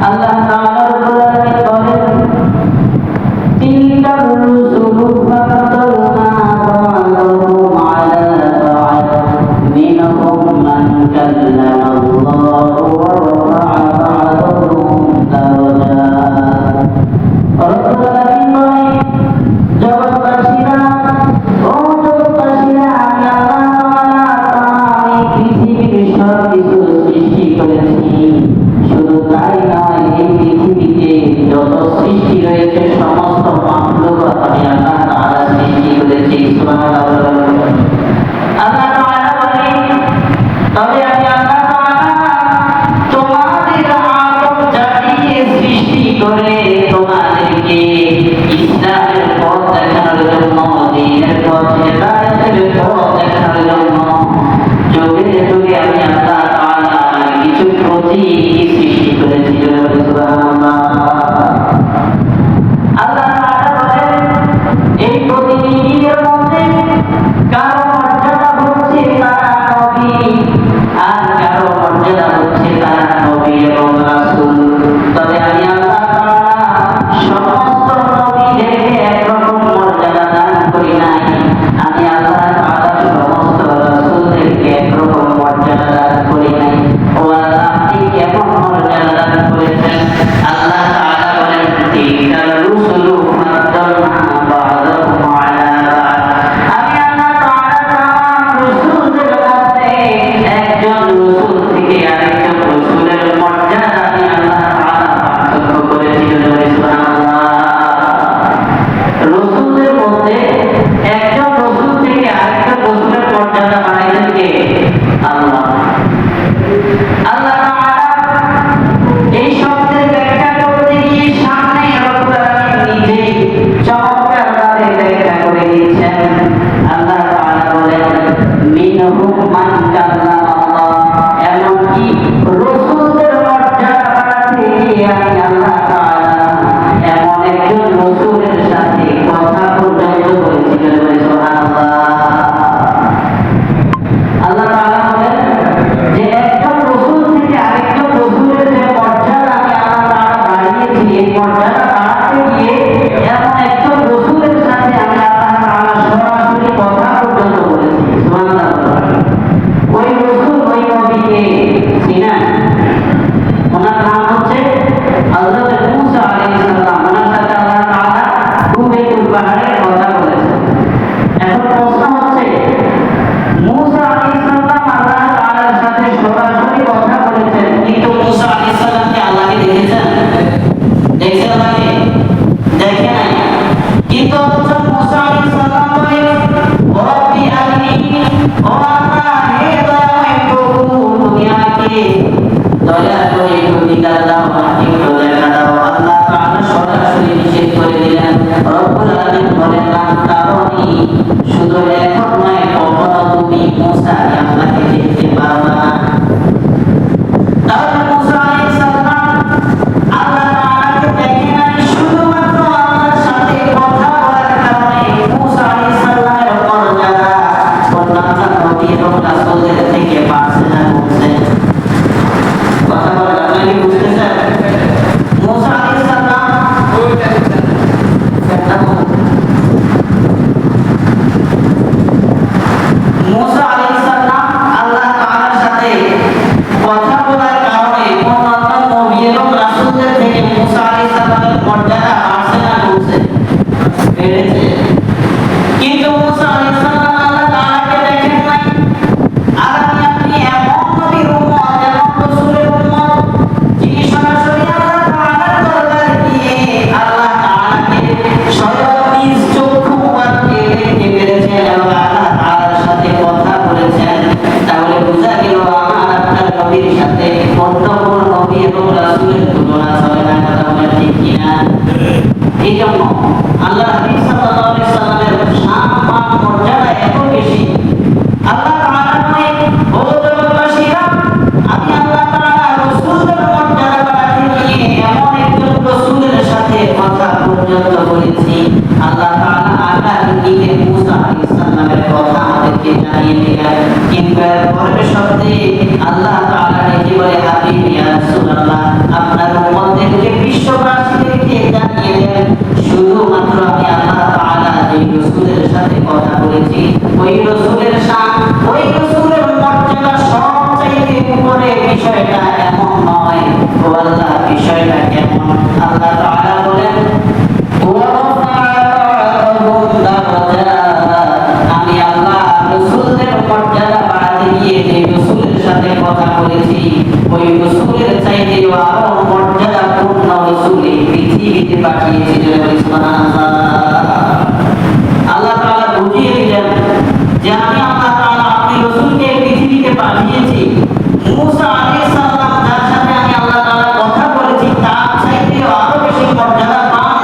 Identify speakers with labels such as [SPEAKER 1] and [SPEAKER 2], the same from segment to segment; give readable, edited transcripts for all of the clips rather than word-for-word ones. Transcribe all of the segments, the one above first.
[SPEAKER 1] আল্লাহ তাআলা কোরআনে বলেন তিলকা রুসুলু ফাদদালনা বা'দাহুম আলা বা'দ মিনহুম মান কাল্লামা আল্লাহু ওয়া রাফা'a বা'দাহুম দারাজাত। রব্বুল আলামিন বলেন জগৎবাসীরা ও জগৎবাসীরা আমি আল্লাহ তাআলা এই পৃথিবীর সব কিছু সৃষ্টি করেছি। শুধু তাই নয়, এই পৃথিবীতে যত সৃষ্টি রয়েছে সমস্ত মাখলুকাত আমি আল্লাহ তাআলা সৃষ্টি করেছি। সুবহানাল্লাহ। আল্লাহ তাআলা বলেন তবে আমি আল্লাহ তাআলা তোমাদের আদম জাতিকে সৃষ্টি করে তোমাদেরকে ইসলামের পথ দেখানোর জন্য, দ্বীনের পথ, হেদায়েতের পথ দেখানোর জন্য যুগে যুগে আমি আল্লাহ তাআলা কিছু প্রতীকী সৃষ্টি করেছি। সুবহানাল্লাহ। আল্লাহ তাআলা বলেন এই প্রতীকীদের মধ্যে কারো মর্যাদা হচ্ছে তারা নবী, আর কারো মর্যাদা হচ্ছে তারা নবী এবং রাসূল। তবে আমি আল্লাহ তাআলা সমস্ত নবীদেরকে একরকম মর্যাদা দান করি নাই। আমি আল্লাহ তাআলা সমস্ত রাসূলদেরকে একরকম মর্যাদা দান করি নাই। ও আল্লাহ, আপনি কেমন মর্যাদা দান করেছেন? আল্লাহ তাআলা বলেন তিলকা রুসুলু ফাদদালনা বা'দাহুম আলা বা'দ। আমি আল্লাহ তাআলা তামাম রাসূলদের মধ্যে একজন রাসূল থেকে আরেকজন রাসূলের মর্যাদা আমি আল্লাহ তাআলা পার্থক্য করেছি। সুবহানাল্লাহ। রাসূলদের মধ্যে একজন রাসূল থেকে আরেকজন রাসূলের মর্যাদা বাড়াইলেন কে? আল্লাহ। আল্লাহ তাআলা এই শব্দের ব্যাখ্যা করতে গিয়ে সামনে রব্বুল আলামিন নিজেই চমৎকার ভাবে ব্যাখ্যা করে দিয়েছেন। আল্লাহ তাআলা বলেন মিনহুম মান কাল্লামা আল্লাহ। এমনকি রাসূলদের মর্যাদা বাড়াতে গিয়ে আমি আল্লাহ তাআলা এমন একজন রাসূলের সাথে কথা পর্যন্ত বলেছি। সুবহানাল্লাহ। আল্লাহ তাআলা বলেন যে একজন রাসূল থেকে আরেকজন রাসূলের যে মর্যাদা আমি আল্লাহ তাআলা বাড়িয়েছি, এই মর্যাদা বাড়াতে গিয়ে এমন একজন রাসূলের সাথে আমি আল্লাহ তাআলা সরাসরি কথা পর্যন্ত বলেছি। সুবহানাল্লাহ। ওই রাসূল, ওই নবীকে চিনেন? ওনার নাম হচ্ছে হযরত মূসা আলাইহিস সালাম। ওনার সাথে আল্লাহ তাআলা তুর পাহাড়ে কথা বলেছেন। এখন প্রশ্ন হচ্ছে মূসা আলাইহিস সালাম আল্লাহ তাআলার সাথে সরাসরি কথা বলেছেন, কিন্তু মূসা আলাইহিস সালাম কি আল্লাহকে দেখেছেন? দেখেছেন আল্লাহকে? দেখে নাই। কিন্তু মূসা আলাইহিস সালাম বলে রব্বি আরিনি, ও আল্লাহ, হে দয়াময় প্রভু, তুমি আমাকে দয়া করে একটু দিদার দাও, আমাকে একটু দেখা দাও। আল্লাহ তাআলা সরাসরি নিষেধ করে দিলেন। রব্বুল আলামিন বলেন লান তারানি, শুধু এখন নয়, কখনো তুমি মূসা আল্লাহকে দেখতে পারবে না। তাহলে মূসা আলাইহিস সালাম আল্লাহ তাআলাকে দেখে নাই, শুধুমাত্র আল্লাহর সাথে কথা বলার কারণে মূসা আলাইহিস সালামের মর্যাদা অন্যান্য নবী এবং রাসূলদের থেকে বাড়ছে না কমছে? কথা বলেন, আপনি কি বুঝতেছেন? মূসা আলাইহিস সালাম মূসা আলাইহিস সালাম আল্লাহ তাআলার সাথে কথা বলার কারণে অন্যান্য নবী এবং রাসূলদের থেকে মূসা আলাইহিস সালামের মর্যাদা বাড়ছে না কমছে? বেড়েছে। কিন্তু মূসা আলাইহিস সালাম আল্লাহ তাআলাকে দেখেন নাই। আর আপনি এমন নবীর উম্মত, এমন রাসূলের উম্মত, যিনি সরাসরি আল্লাহ তাআলার দরবারে গিয়ে আল্লাহ তাআলাকে স্বয়ং নিজ চক্ষু মুবারকে দেখতে পেরেছেন এবং আল্লাহ তাআলার সাথে কথা বলেছেন। তাহলে বোঝা গেল আমার আপনার নবীর সাথে অন্য কোনো নবী এবং রাসূলের তুলনা চলে না। কথা বলেন ঠিক কিনা? এই জন্য আল্লাহ হাবিব সাল্লাল্লাহু আলাইহি সাল্লামের শান মান মর্যাদা এত বেশি। আল্লাহ তাআলা বলেন ও জগৎবাসীরা, আমি আল্লাহ তাআলা রাসূলদের মর্যাদা বাড়াতে গিয়ে এমন একজন রাসূলের সাথে কথা পর্যন্ত বলেছি। আল্লাহ তাআলা আল্লাহ ইঙ্গিতে মূসা আলাইহিস সালামের কথা আমাদেরকে জানিয়ে দিলেন। কিন্তু এর পরের শব্দে আল্লাহ তাআলা ডেকে বলে হাবিব ইয়া রাসূলুল্লাহ, আপনার উম্মতে আল্লাহ বিষয়টা কেমন? আল্লাহ তাআলা বলেন আমি আল্লাহ রাসূলের মর্যাদা বাড়াতে গিয়ে যে রাসূলের সাথে কথা বলেছি ওই রাসূলের চাইতে আরো মর্যাদাপূর্ণ রাসূল এই পৃথিবীতে পাঠিয়েছি। সুবহানাল্লাহ। আল্লাহ তাআলা বুঝিয়ে দিলেন যে আমি আল্লাহ তাআলা আপনি রাসূলকে পৃথিবীতে পাঠিয়েছি। মুসা আলাইহিস সালাম যার সাথে আমি আল্লাহ তাআলা কথা বলেছি তার চাইতে আরো বেশি মর্যাদা পান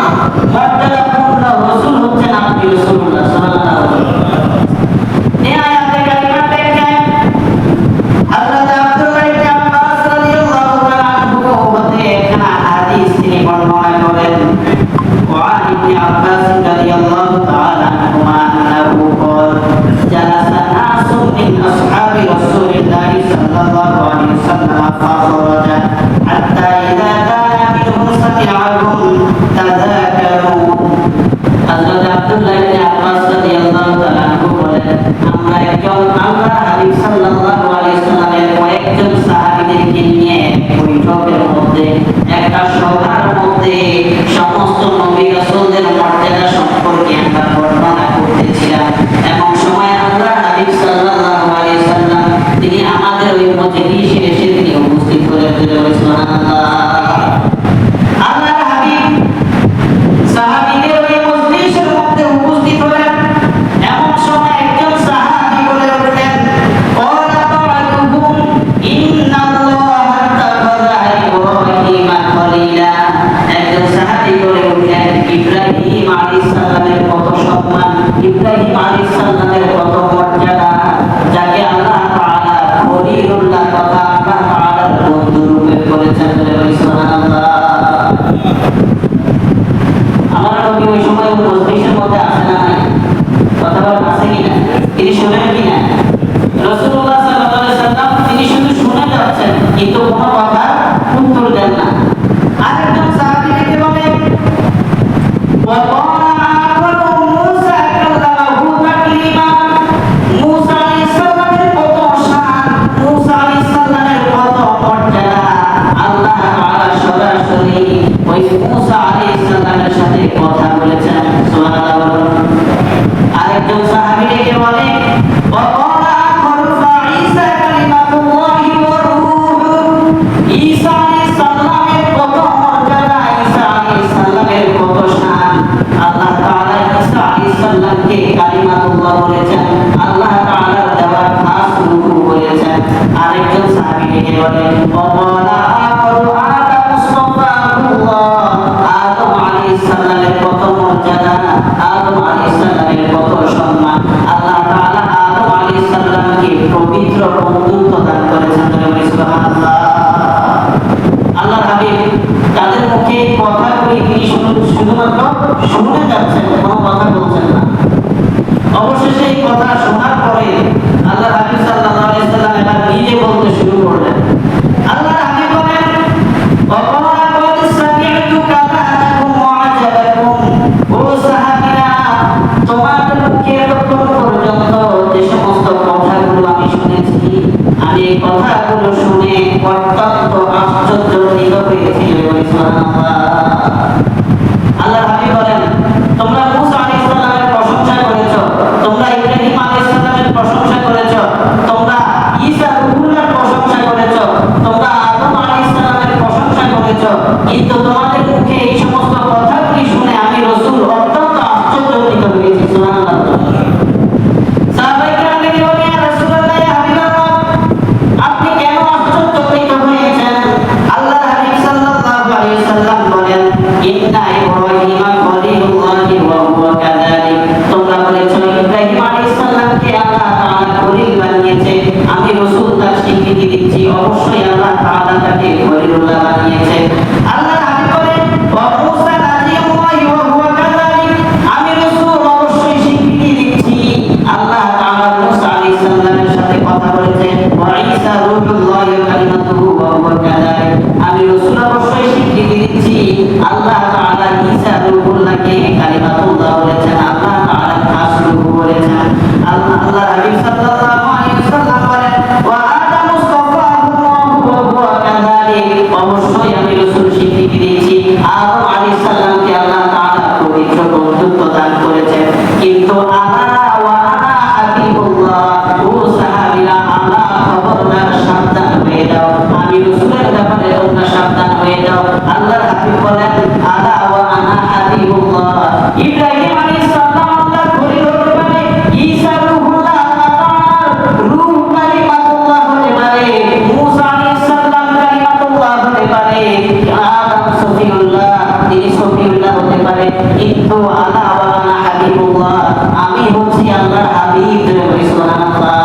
[SPEAKER 1] মর্যাদাপূর্ণ রাসূল হচ্ছেন আপনি রাসূলুল্লাহ সাল্লাল্লাহু আলাইহি ওয়াসাল্লাম। এই আয়াতে কারিমা থেকে হযরত আব্দুল্লাহ ইবনে আব্বাস রাদিয়াল্লাহু তাআলা আনহু হতে একখানা হাদিস তিনি বর্ণনা করেন। وعن ابن عباس رضي الله تعالى عنهما انه قال جلس ناس من اصحاب رسول الله صلى الله عليه وسلم فخرج حتى اذا كان منهم سمعهم تذاكروا। হযরত আব্দুল্লাহ ইবনে আব্বাস রাদিয়াল্লাহু তাআলা আনহু বলেন আমরা একজন আল্লাহর হাবিব সাল্লাল্লাহু আলাইহি ওয়াসাল্লামের কয়েকজন সাহাবীদেরকে নিয়ে বৈঠকের মধ্যে একটা সভার মধ্যে সমস্ত নবী রাসূলদের মর্যাদা সম্পর্কে আমরা বর্ণনা করতেছিলাম। এমন সময় আল্লাহর হাবিব সাল্লাল্লাহু আলাইহি ওয়াসাল্লাম তিনি আমাদের ওই মজলিসে এসে তিনি উপস্থিত হলেন। সুবহানাল্লাহ। আল্লাহর হাবিব সাহাবীদের ওই মজলিসের মধ্যে উপস্থিত হলেন। এমন সময় একজন সাহাবী বলে উঠলেন ক্বালা বা'দুহুম ইন্নাল্লাহা তাখাযা ইব্রাহিমা খলিলা। একজন সাহাবী বলে উঠলেন ইব্রাহিম আলাইহিস সালামের কত সম্মান, ইব্রাহিম আলাইহিস সালামের কত মর্যাদা, যাকে আল্লাহ তাআলা খলিলুল্লাহ কথা আল্লাহ তাআলার বন্ধু রূপে করেছেন। সুবহানাল্লাহ। আমার নবী ওই সময় মজলিসের মধ্যে আসেন না নাই? কথা বলেন আছে কিনা? তিনি শুনেন কিনা? রাসূলুল্লাহ সাল্লাল্লাহু আলাইহি ওয়াসাল্লাম তিনি শুধু শুনে যাচ্ছেন কিন্তু কোনো কথা উত্তর দেন না। আরেকজন সাহাবী ডেকে বলে ওয়াকানা আখরু মূসা কাল্লামাহু তাকলিমা। মূসা আলাইহিস সালামের কত শান, মূসা আলাইহিস সালামের কত মর্যাদা, আল্লাহ তাআলা সরাসরি ওই মূসা আলাইহিস সালামের সাথে কথা বলেছেন। সুবহানাল্লাহ। আরেকজন সাহাবী ডেকে বলে ওয়াকানা আখরু ফাঈসা কালিমাতুল্লাহি ওয়া রূহু। ঈসা আলাইহিস সালামের কত মর্যাদা, ঈসা আলাইহিস সালামের কত শান, আল্লাহ তাআলা ঈসা আলাইহিস সালামকে কালিমাতুল্লাহ বলেছেন, আল্লাহ তাআলার দেওয়া খাস রূহ বলেছেন। আরেকজন সাহাবী ডেকে বলে ওয়াকানা আখরু আদম মুস্তাফাহুল্লাহ। আদম আলাইহিস সালামের কত মর্যাদা, আদম আলাইহিস সালামের কত সম্মান, আল্লাহ তাআলা আদম আলাইহিস সালামকে পবিত্র বন্ধুত্ব দান করেছেন। সুবহানাল্লাহ। আল্লাহর হাবিব তাদের মুখে কথাগুলি তিনি শুধুমাত্র শুনে যাচ্ছেন, কোনো কথা বলছেন না। অবশেষে এই কথা শোনার পরে আল্লাহর হাবিব সাল্লাল্লাহু আলাইহি ওয়াসাল্লাম এবার নিজে বলতে শুরু করলেন। আল্লাহর হাবিব বলেন ওয়াকালা ক্বাদ সামি'তু কালামাকুম ওয়া আজাবাকুম। ও সাহাবীরা, তোমাদের মুখে এতক্ষণ পর্যন্ত যে সমস্ত কথাগুলো আমি শুনেছি, আমি এই কথাগুলো শুনে অত্যন্ত আশ্চর্যান্বিত হয়েছি। সুবহানাল্লাহ। আল্লাহর হাবিব বলেন তোমরা মূসা আলাইহিস সালামের প্রশংসা করেছো, তোমরা ইব্রাহিম আলাইহিস সালামের প্রশংসা করেছো, তোমরা ঈসা রূহুল্লাহর প্রশংসা করেছো, তোমরা আদম আলাইহিস সালামের প্রশংসা করেছো, কিন্তু তোমাদের মুখে এই সমস্ত কথাগুলি শুনে আমি রাসূল অত্যন্ত আশ্চর্যান্বিত হয়েছি। সুবহানাল্লাহ। সাহাবায়ে কেরাম বলেন ইয়া রাসূলুল্লাহ, ইয়া হাবিবাল্লাহ, আপনি কেন আশ্চর্যান্বিত হয়েছেন? আল্লাহর হাবিব সাল্লাল্লাহু আলাইহি ওয়াসাল্লাম বলেন ইন্না ইব্রাহিমা খলিলুল্লাহি ওয়া হুয়া কাযালিক। তোমরা বলেছো ইব্রাহিম আলাইহিস সালামকে আল্লাহ তাআলা খলিল বানিয়েছে, আমি রাসূল তার স্বীকৃতি দিচ্ছি অবশ্যই আল্লাহ তাআলা তাকে খলিলুল্লাহ বানিয়েছে। আল্লাহর হাবিব বলেন ওয়া মূসা নাবিয়ুল্লাহি ওয়া হুয়া কাযালিক। আমি রাসূল অবশ্যই স্বীকৃতি দিচ্ছি আল্লাহ তাআলা মূসা আলাইহিস সালামের সাথে কথা বলেছেন। ওয়া ঈসা রূহুল্লাহি ওয়া কালিমাতুহু ওয়া হুয়া কাযালিক। আমি রাসূল অবশ্যই স্বীকৃতি দিচ্ছি আল্লাহ তাআলা ঈসা রূহুল্লাহকে কালিমাতুল্লাহ বলেছেন, আল্লাহ তাআলা খাস রূহ বলেছেন। আল্লাহর হাবিব সাল্লাল্লাহু আলাইহি ওয়াসাল্লাম বলেন ওয়া আদম মুস্তাফাহুল্লাহু ওয়া হুয়া কাযালিক। অবশ্যই আমি আল্লাহর হাবিব বলেন আলা ওয়া আনা হাবিবুল্লাহ। ইব্রাহিম আলাইহিস সালাম আল্লাহর খলিল হতে পারে, ঈসা রূহুল্লাহ আল্লাহর রূহ কালিমাতুল্লাহ হতে পারে, মূসা আলাইহিস সালাম কালিমাতুল্লাহ হতে পারে, আদম সফিউল্লাহ তিনি সফিউল্লাহ হতে পারে, কিন্তু আলা ওয়া আনা হাবিবুল্লাহ আমি হচ্ছি আল্লাহর হাবিব। সুবহানাল্লাহ।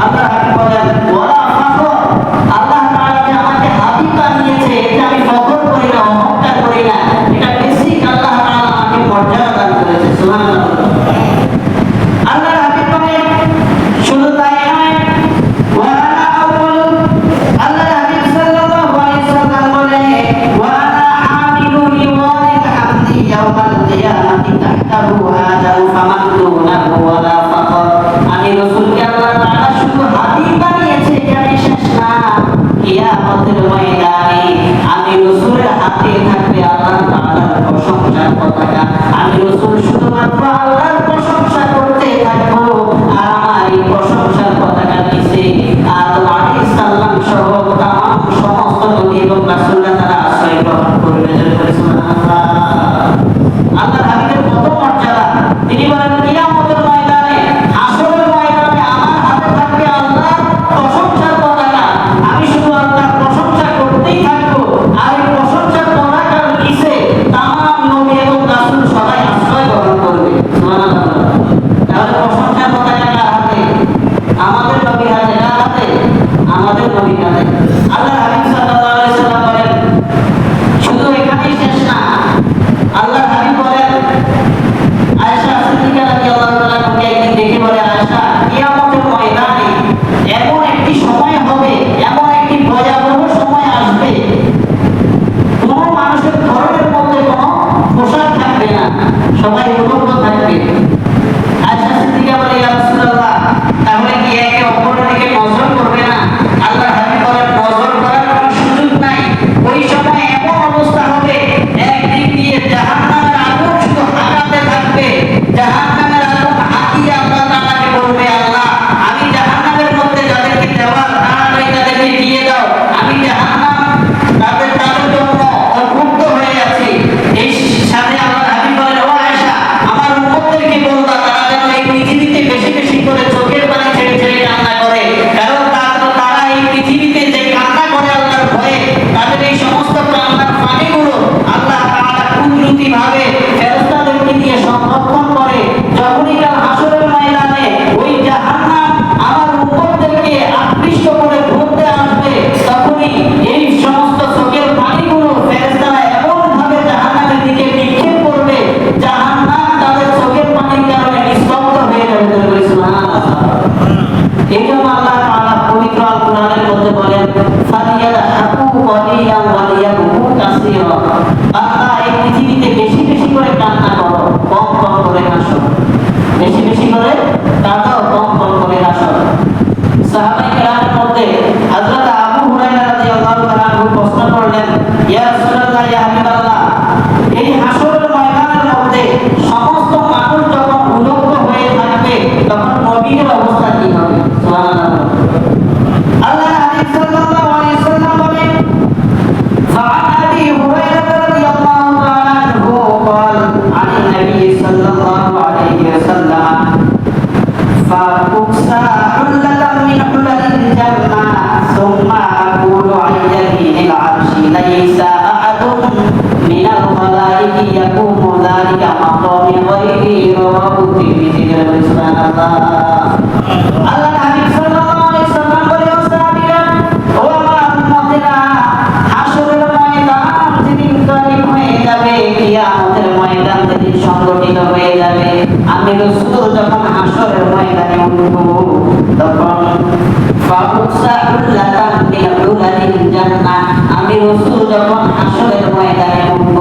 [SPEAKER 1] আল্লাহর হাবিব বলেন ওয়ালা ফাখর, আল্লাহ তাআলা যে আমাকে হাবিব বানিয়েছে এটা আমি ফখর করি না, অহংকার করি না, এটা বেসিক আল্লাহ তাআলা আমাকে মর্যাদা দান করেছে। সুবহানাল্লাহ। আল্লাহর হাবিব বলেন শুধু তাই নয়, ওয়া আনা আউয়াল, আল্লাহর হাবিব সাল্লাল্লাহু আলাইহি সাল্লাম বলেন ওয়া আনা হামিলু লিওয়াইল হামদি ইয়াউমাল কিয়ামাতি তাহতাহু আদাউ ফামান দুনাহু ওয়ালা ফাখর। আমি রাসূলকে আল্লাহ তাআলা শুধু হাবিব বানিয়েছে এখানে শেষ না, কিয়ামতের ময়দানে আমি রাসূলের হাতে থাকবে আল্লাহ তাআলার প্রশংসার পতাকা। আমি রাসূল শুধুমাত্র আল্লাহর প্রশংসা করতে থাকবো, আর আমার এই প্রশংসার পতাকার নিচে আদম আলাইহিস সালাম সহ তামাম সমস্ত নবী এবং রাসূলরা তারা আশ্রয় গ্রহণ করবে। সুবহানাল্লাহ। আল্লাহর হাবিবের কত মর্যাদা! তিনি বলেন কিয়ামতের ময়দানে, হাসরের ময়দানে আমার হাতে থাকবে আল্লাহর প্রশংসার পতাকা। আমি শুধু আল্লাহর প্রশংসা করতেই থাকবো, আর এই প্রশংসার পতাকার নিচে তামাম নবী এবং রাসূল সবাই আশ্রয় গ্রহণ করবে। সুবহানাল্লাহ। তাহলে প্রশংসার পতাকা কার হাতে? আমাদের নবীর হাতে। কার হাতে? আমাদের নবীর হাতে। আল্লাহর হাবিব সাল্লাল্লাহু আলাইহি সাল্লাম বলেন শুধু এখানেই শেষ না, আল্লাহর হাবিব বলেন আয়েশা সিদ্দিকা রাদিয়াল্লাহু তাআলা কে একদিন দেখে বলে, আয়েশা কিয়ামতের ময়দানে এমন একটি সময় হবে, এমন একটি ভয়াবহ সময় আসবে, কোন মানুষের ধরনের মধ্যে কোনো পোশাক থাকবে না, সবাই উলঙ্গ থাকবে। আয়েশা সিদ্দিকা বলে ইয়া রাসূলুল্লাহ তাহলে কি একে অপরের দিকে নজর করবে না? আল্লাহর হাবিব বলেন নজর করার কোনো সুযোগ নাই। ওই সময় এমন অবস্থা হবে, একদিক দিয়ে জাহান্নামের আগুন শুধু হাঁকাতে থাকবে, জাহান্নামের আগুন হাঁকিয়ে আল্লাহ তাআলাকে বলবে আল্লাহ আমি জাহান্নামের মধ্যে যাদেরকে দেওয়ার তাড়াতাড়ি তাদেরকে দিয়ে দাও, আমি জাহান্নাম তাদের জন্য অভুক্ত হয়ে আছি। এই সাথে আল্লাহর হাবিব বলেন ও আয়েশা আমার উম্মতদেরকে বলবা তারা যেন এই পৃথিবীতে বেশি বেশি করে চোখের পানি ছেড়ে ছেড়ে কান্না করে, কারণ তারা এই পৃথিবীতে যে কান্না করে আল্লাহর ভয়ে, তাদের এই সমস্ত কান্নার পানিগুলো আল্লাহ তাআলা কুদরতি ভাবে ফেরেশতাদেরকে দিয়ে সংরক্ষণ করে। যখনই কাল হাসরের ময়দানে ওই জাহান্নাম আমার উম্মতদেরকে আকৃষ্ট করে ধরতে আসবে, তখনই এই সমস্ত চোখের পানিগুলো ফেরেশতারা এমন ভাবে জাহান্নামের দিকে নিক্ষেপ করবে, জাহান্নাম তাদের চোখের পানির কারণে নিস্তব্ধ হয়ে যাবে। সুবহানাল্লাহ। এই জন্য আল্লাহ তাআলা পবিত্র আল কোরআনের মধ্যে বলেন ফালিয়াদহাকু ক্বালিলান ওয়া লিয়াবকু কাসীরা। বান্দা এই পৃথিবীতে বেশি বেশি করে কান্না করো, কম কম করে হাসো। বেশি বেশি করে কাঁদো, কম কম করে হাসো। সাহাবায়ে কেরামের মধ্যে হযরত আবু হুরায়রা রাদিয়াল্লাহু তাআলা প্রশ্ন করলেন ইয়া রাসূলুল্লাহ ইয়া হাবিবাল্লাহ এই হাসরের ময়দানের মধ্যে সমস্ত মানুষ যখন উলঙ্গ হয়ে থাকবে তখন নবীর অবস্থা কি হবে? সুবহানাল্লাহ। আল্লাহর হাবিব সাল্লাল্লাহু আলাইহি সাল্লাম বলেন فعن ابي هريره رضي الله تعالى عنه قال عن النبي صلى الله عليه وسلم فاكسى حلة من حلل الجنة ثم اقول عند يمين العرش ليس احد من الخلائق يقوم ذلك مقام غيري رواه الترمذي. سبحان الله. আল্লাহর হাবিব সাল্লাল্লাহু আলাইহি সাল্লাম বলে ও সাহাবীরা ও আমার উম্মতেরা হাসরের ময়দান যেদিন কায়েম হয়ে যাবে, কিয়ামতের ময়দান যেদিন সংগঠিত হয়ে যাবে, আমি রাসূল যখন হাসরের ময়দানে উঠব তখন ফাউসাহুল্লাতান মিন হুলালিল জান্নাহ, আমি রাসূল যখন হাসরের ময়দানে উঠব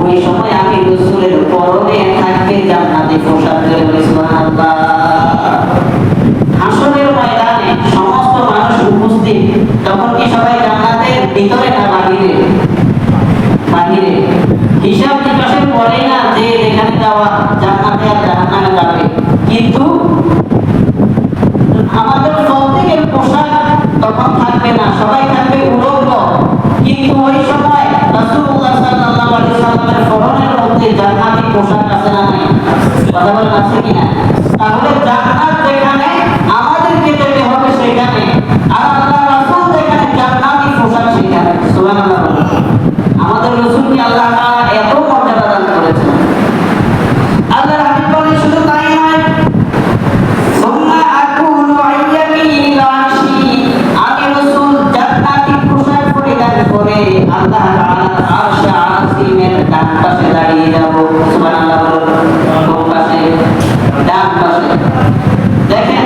[SPEAKER 1] ওই সময় আমি রাসূলের পরনে থাকবে জান্নাতি পোশাক। সুবহানাল্লাহ। হাসরের ময়দানে সমস্ত মানুষ উপস্থিত, তখন কি সবাই জান্নাতের ভিতরে না বাহিরে? বাহিরে। হিসাব নিকাশের পরেই না যে যেখানে যাওয়া জান্নাতে আর জাহান্নামে যাবে, কিন্তু আমাদের প্রত্যেকের পোশাক তখন থাকবে না, সবাই থাকবে উলঙ্গ, কিন্তু ওই সময় রাসূলুল্লাহ সাল্লাল্লাহু আলাইহি ওয়াসাল্লামের পরনের মধ্যে জান্নাতি পোশাক আছে না নাই? কথা বলেন আছে কিনা? তাহলে জান্নাত যেখানে আমাদেরকে যেতে হবে সেখানে, আর আল্লাহ রাসূল যেখানে জান্নাতি পোশাক সেখানে। সুবহানাল্লাহ। আমাদের রাসূলকে আল্লাহ তাআলা এত মর্যাদা দান করেছেন। আল্লাহর হাবিব বলেন শুধু তাই নয়, সুম্মা আকুলু আইয়ামিনিল আরশি, আমি রাসূল জান্নাতি পোশাক পরিধান করে আল্লাহ তাআলার আরশে আজিমের ডান পাশে দাঁড়িয়ে যাব। সুবহানাল্লাহ। কোন পাশে? ডান পাশে। দেখেন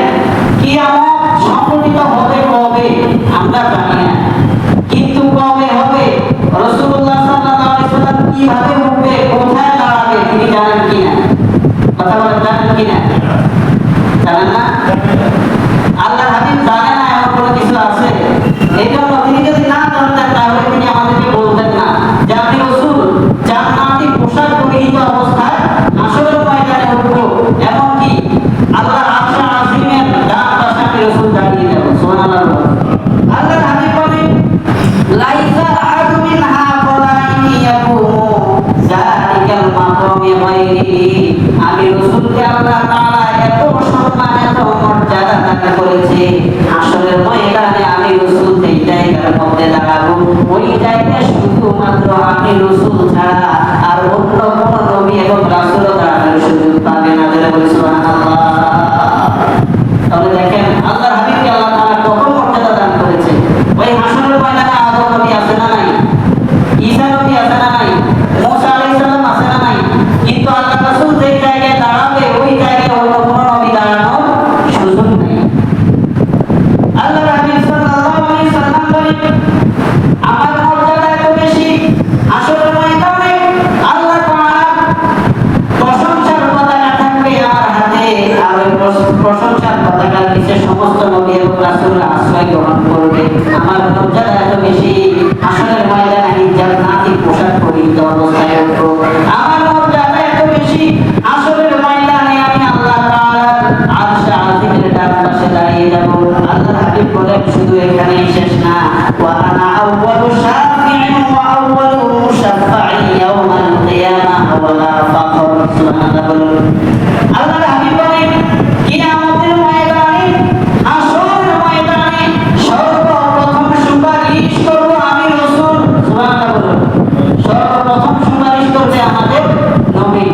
[SPEAKER 1] কিয়ামত সংঘটিত হবে কবে আমরা জানি না, কিন্তু কবে হবে রাসূলুল্লাহ সাল্লাল্লাহু আলাইহি ওয়াসাল্লাম কিভাবে উঠবে, কোথায় দাঁড়াবে তিনি জানেন কিনা? কথা বলেন জানেন কিনা? জানেন না? আল্লাহর হাবিব জানেন না এমন কোনো কিছু আছে? এই জন্য তিনি যদি না জানতেন তাহলে তিনি আমাদেরকে বলতেন না যে আমি রাসূল জান্নাতি পোশাক পরিহিত অবস্থায় হাসরের ময়দানে উঠবো, এমনকি আল্লাহর আরশে আজিমের ডান পাশে আমি রাসূল দাঁড়িয়ে যাব। সুবহানাল্লাহ। আল্লাহর হাবিব বলেন লাইসা আহাদু মিনহা ফালাইনি ইয়াকুমু যালিকাল মাকামি গায়রি, আমি রাসূলকে আল্লাহ তাআলা এত সম্মান এত মর্যাদা দান করেছে, হাসরের ময়দানে আমি রাসূল সেই জায়গার মধ্যে দাঁড়াবো, ওই জায়গায় শুধুমাত্র আমি রাসূল ছাড়া আর অন্য কোনো নবী এবং রাসূল দাঁড়ানোর সুযোগ পাবে না। সুবহানাল্লাহ। তাহলে দেখেন আল্লাহর হাবিবকে আল্লাহ তাআলা কত মর্যাদা দান করেছে। ওই হাসরের ময়দানে আদম নবী আছে না নাই? ঈসা নবী আছে না নাই? মুসা আলাইহিস সালাম আছে না নাই? কিন্তু আল্লাহ রাসূল যে জায়গায় দাঁড়াবে ওই জায়গায় অন্য কোনো নবী দাঁড়ানোর সুযোগ নেই। আল্লাহর হাবিব সাল্লাল্লাহু আলাইহি ওয়াসাল্লাম বলেন আমার মর্যাদা এত বেশি, হাসরের ময়দানে আল্লাহ তাআলা প্রশংসার পতাকা থাকবে আমার হাতে, আর ওই প্রশংসার পতাকার নিচে সমস্ত নবী এবং রাসূলরা আশ্রয় গ্রহণ করবে। আমার মর্যাদা এত বেশি, হাসরের ময়দানে আমি জান্নাতি পোশাক পরিহিত অবস্থায় উঠবো। আমার মর্যাদা এত বেশি, হাসরের ময়দানে আমি আল্লাহ তাআলার আরশে আজিমের ডান পাশে দাঁড়িয়ে যাব। আল্লাহর হাবিব বলেন শুধু এখানেই শেষ না, ওয়া আনা আউয়ালু শাফিঈন ওয়া আউয়ালু মুশাফফাঈন ইয়াউমাল কিয়ামাহ ওয়া লা ফাখর। সুবহানাল্লাহ। আল্লাহর হাবিব বলেন কিয়ামতের ময়দানে, হাসরের ময়দানে সর্বপ্রথম সুপারিশ করব আমি রাসূল। সুবহানাল্লাহ। সর্বপ্রথম সুপারিশ করবে আমাদের নবী।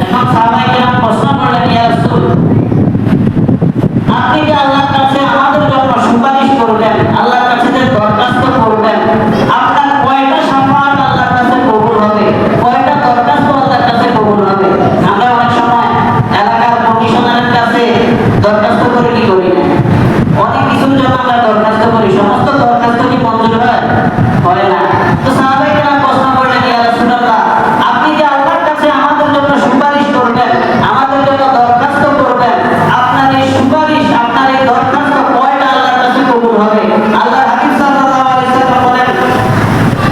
[SPEAKER 1] এখন সাহাবায়ে কেরাম প্রশ্ন করলেন ইয়া রাসূল, আপনি যে আল্লাহর কাছে আমাদের জন্য সুপারিশ করবেন, আল্লাহর কাছে যে দরখাস্ত করবেন, আপনার কয়টা শাফাআত আল্লাহর কাছে কবুল হবে, কয়টা দরখাস্ত আল্লাহর কাছে কবুল হবে? আমরা অনেক সময় এলাকার কমিশনারের কাছে দরখাস্ত করে কি করি না, অনেক কিছুর জন্য আমরা দরখাস্ত করি, সমস্ত দরখাস্ত কি মঞ্জুর হয়? হয় না। তো সাহাবায়ে কেরাম প্রশ্ন করলেন ইয়া রাসূলুল্লাহ, আপনি যে আল্লাহর কাছে আমাদের জন্য সুপারিশ করবেন, আমাদের জন্য দরখাস্ত করবেন, আপনার এই সুপারিশ, আপনার এই দরখাস্ত কয়টা আল্লাহর কাছে কবুল হবে? আল্লাহর হাবিব সাল্লাল্লাহু আলাইহি ওয়াসাল্লাম বলেন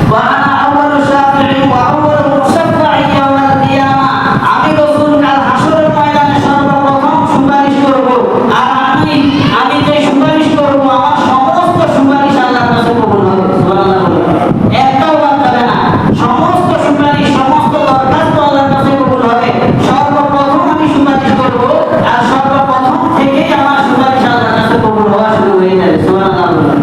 [SPEAKER 1] ওয়া আনা আউয়ালু শাফিঈন ওয়া আউয়ালু মুশাফফাঈন ইয়াউমাল কিয়ামাহ, আমি রাসূল কাল হাসরের ময়দানে সর্বপ্রথম সুপারিশ করব, আর আমি যে সুপারিশ করব আমার সমস্ত সুপারিশ আল্লাহর কাছে কবুল হবে। সুবহানাল্লাহ। একটাও বাদ যাবে না, সমস্ত সুপারিশ, সমস্ত দরখাস্ত আল্লাহর কাছে কবুল হবে। সর্বপ্রথম আমি সুপারিশ করব, আর সর্বপ্রথম থেকেই আমার সুপারিশ আল্লাহর কাছে কবুল হওয়া শুরু হয়ে যাবে। সুবহানাল্লাহ।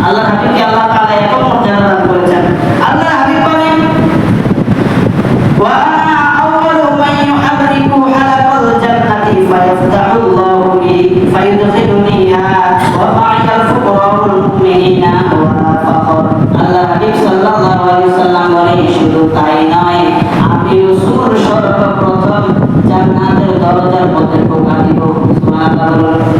[SPEAKER 1] আল্লাহর হাবিবকে আল্লাহ তাআলা এত মর্যাদা দান করেছেন। আল্লাহর হাবিব বলেন ওয়া আনা আউয়ালু মান ইউহাররিকু হালাকাল জান্নাতি ফায়াফতাহুল্লাহু লি ফায়ুদখিলুনিহা ওয়া মা'আল ফুকারাউল মুমিনিনা ওয়া লা ফাখর। আল্লাহর হাবিব সাল্লাল্লাহু আলাইহি ওয়াসাল্লাম বলেন শুধু তাই নয়, আমি রাসূল সর্বপ্রথম জান্নাতের দরজার মধ্যে ঢোকা দিব। সুবহানাল্লাহ।